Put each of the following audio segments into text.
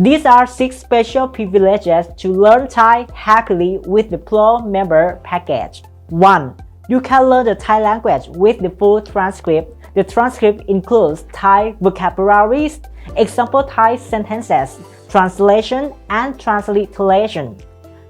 These are 6 special privileges to learn Thai happily with the Pro member package. 1. You can learn the Thai language with the full transcript. The transcript includes Thai vocabularies, example Thai sentences, translation, and transliteration.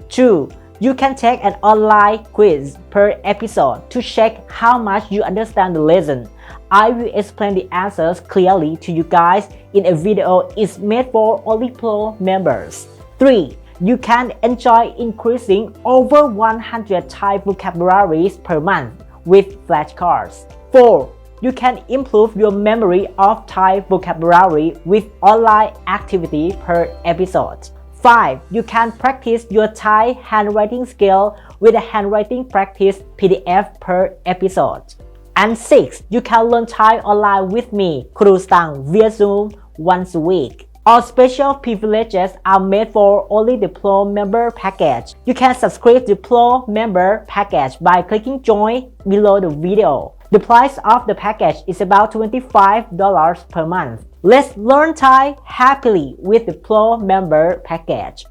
2. You can take an online quiz per episode to check how much you understand the lesson. I will explain the answers clearly to you guys in a video it's made for only Pro members. 3. You can enjoy increasing over 100 Thai vocabularies per month with flashcards. 4. You can improve your memory of Thai vocabulary with online activity per episode. 5. You can practice your Thai handwriting skill with a handwriting practice PDF per episode. And 6. You can learn Thai online with me, Kru Stang, via Zoom once a week. All special privileges are made for only the Pro member package. You can subscribe to the Pro member package by clicking join below the video. The price of the package is about $25 per month. Let's learn Thai happily with the Pro member package.